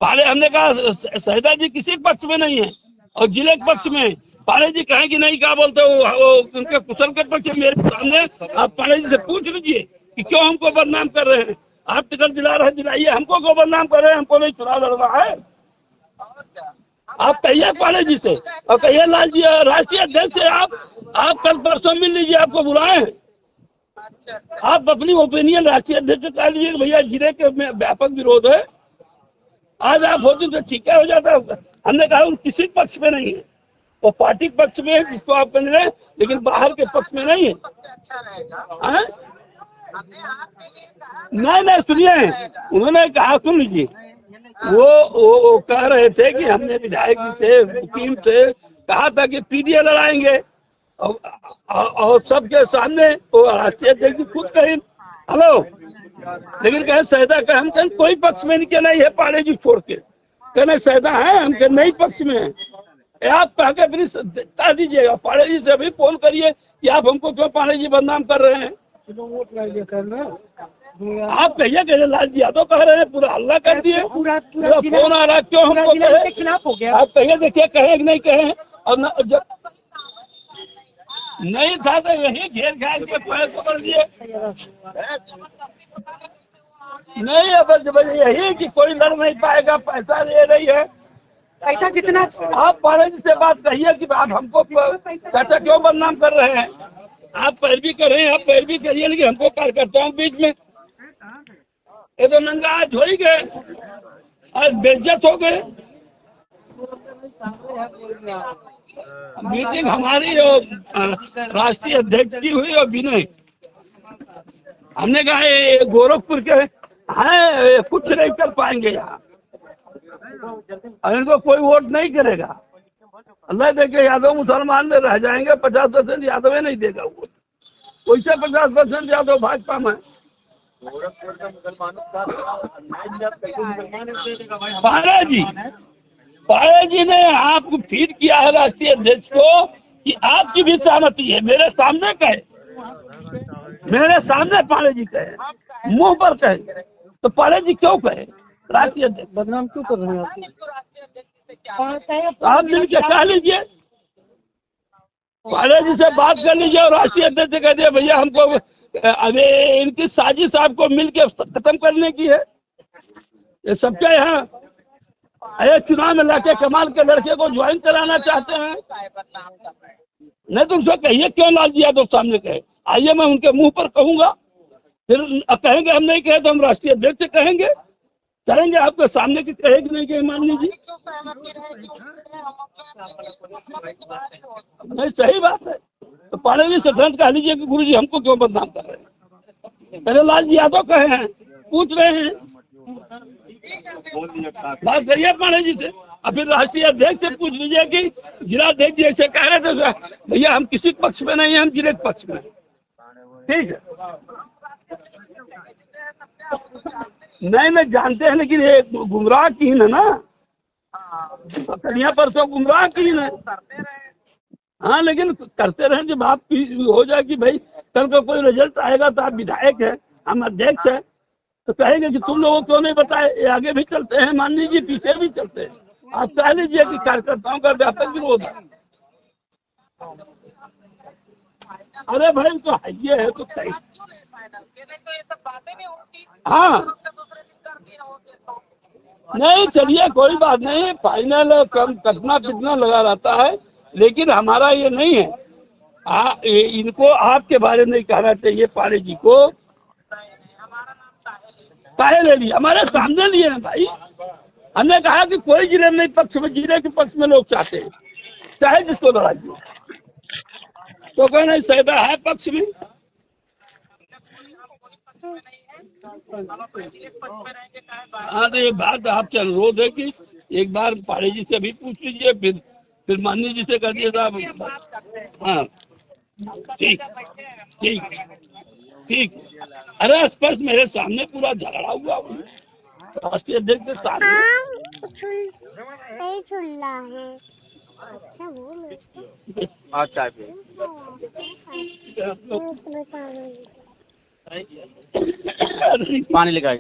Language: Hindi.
पाड़े हमने कहा सहिदा जी किसी पक्ष में नहीं है और जिले के पक्ष में। पाड़े जी कहें कि नहीं, क्या बोलते हो उनके कुशल के पक्ष में। मेरे सामने आप पाड़े जी से पूछ लीजिए कि क्यों हमको बदनाम कर रहे हैं। आप टिकट दिला रहे हैं, दिलाइए, हमको क्यों बदनाम कर रहे हैं? हमको नहीं चुनाव लड़ना है। आप कहिए पाड़े जी से और कहिए लाल जी राष्ट्रीय अध्यक्ष से आप कल परसों मिल लीजिए, आपको बुलाए हैं। आप अपनी ओपिनियन राष्ट्रीय अध्यक्ष कह लीजिए भैया जिले के में व्यापक विरोध है। आज आप होती तो ठीक है, हो जाता। हमने कहा किसी पक्ष में नहीं है, वो पार्टी पक्ष में है जिसको आप कह रहे हैं, लेकिन बाहर के पक्ष में नहीं है। नहीं सुनिए, उन्होंने कहा, सुन लीजिए, वो कह रहे थे कि हमने विधायक जी से, वकील से कहा था कि पीडीए लड़ाएंगे और सबके सामने वो राष्ट्रीय अध्यक्ष जी खुद कहें हेलो, लेकिन कहे सहिदा कहे हम कहें कोई पक्ष में नहीं, कहना है पाड़े जी छोड़ के कहना सहिदा है, हम कहें नहीं पक्ष में है। आप कह के अपनी कह दीजिएगा, पाड़े जी से अभी फोन करिए कि आप हमको क्यों पाड़े जी बदनाम कर रहे हैं। आप कहिए कि लाल जी यादव कह रहे हैं, पूरा हल्ला कर दिए, पूरा फोन आ रहा है, क्यों हमको कहे खिलाफ हो गया। आप कहिए, देखिए कहे कि नहीं कहे, और जब नहीं था तो यही घेर घाल के पैर पकड़ दिए। नहीं अब यही कि कोई लड़ नहीं पाएगा, पैसा ले रही है, पैसा जितना। आप पाड़े जी से बात कहिए कि आप हमको पैसा क्यों बदनाम कर रहे हैं। आप पैरवी करें, आप पैरवी करिए, लेकिन हमको कार्यकर्ताओं के बीच में ये तो नंगा आज हो ही गए, आज बेइज्जत हो गए। मीटिंग हमारी राष्ट्रीय अध्यक्ष की हुई और विनय, हमने कहा ये गोरखपुर के हैं, कुछ नहीं कर पाएंगे यहाँ, इनको कोई वोट नहीं करेगा। अल्लाह देखे यादव मुसलमान में रह जाएंगे, 50% यादव नहीं देगा वोट, वैसे 50% यादव भाजपा में। पाड़े जी ने आपको फीड किया है राष्ट्रीय अध्यक्ष को कि आपकी भी सहमति है। मेरे सामने कहे, मेरे सामने पाड़े जी कहे, मुंह पर कहे, तो पाड़े जी क्यों कहे राष्ट्रीय अध्यक्ष बदनाम क्यों कर रहे हैं आप मिल के कह लीजिए, पाड़े जी से बात कर लीजिए और राष्ट्रीय अध्यक्ष से कह दिए भैया हमको अरे इनकी साजिश आपको मिल के खत्म करने की है। ये सबके यहाँ अरे चुनाव में लाके कमाल के लड़के को ज्वाइन कराना चाहते हैं। नहीं तुम सब कहिए क्यों लाल जी यादव सामने कहे, आइए मैं उनके मुंह पर कहूंगा, फिर कहेंगे हम नहीं कहे तो हम राष्ट्रीय अध्यक्ष से कहेंगे, चलेंगे आपके सामने की कहेगी नहीं कहे मान लीजिए। नहीं सही बात है, तो पाड़े जी से तुरंत कह लीजिए कि गुरु जी हमको क्यों बदनाम कर रहे हैं। पहले लाल जी यादव कहे हैं, पूछ रहे हैं, बात करिए पाड़े जी से। अब फिर राष्ट्रीय अध्यक्ष से पूछ लीजिए कि जिला अध्यक्ष जैसे कह रहे थे भैया हम किसी पक्ष में नहीं है, हम जिले के पक्ष में। ठीक है, नहीं जानते हैं, लेकिन ये गुमराह कीन है ना, कलियां पर तो गुमराह कीन है। हाँ लेकिन करते रहे, जब आप हो जाए कि भाई कल का कोई रिजल्ट आएगा तो आप विधायक है, हम अध्यक्ष है, तो कहेंगे कि तुम लोगों क्यों नहीं बताए। ये आगे भी चलते हैं, मान लीजिए पीछे भी चलते हैं। आप कह लीजिए कि कार्यकर्ताओं का व्यापक विरोध है। अरे भाई तो ये है तो सही। हाँ नहीं चलिए कोई बात नहीं, फाइनल कम कटना पिटना लगा रहता है, लेकिन हमारा ये नहीं है। इनको आपके बारे में नहीं कहना चाहिए, पाड़े जी को काहे ले लिए, हमारे सामने लिए हैं भाई। हमने कहा कि कोई जिले नहीं पक्ष में, जिले के पक्ष में लोग चाहते हैं, चाहे जिसको लड़ाइए, तो कहना नहीं सहिदा है पक्ष में। हाँ तो ये बात आपसे अनुरोध है कि एक बार पाड़े जी से भी पूछ लीजिए, फिर माननी जी से कर दिए साहब। हाँ ठीक ठीक ठीक। अरे स्पष्ट मेरे सामने पूरा झगड़ा हुआ राष्ट्रीय अध्यक्ष के सामने। पानी लेकर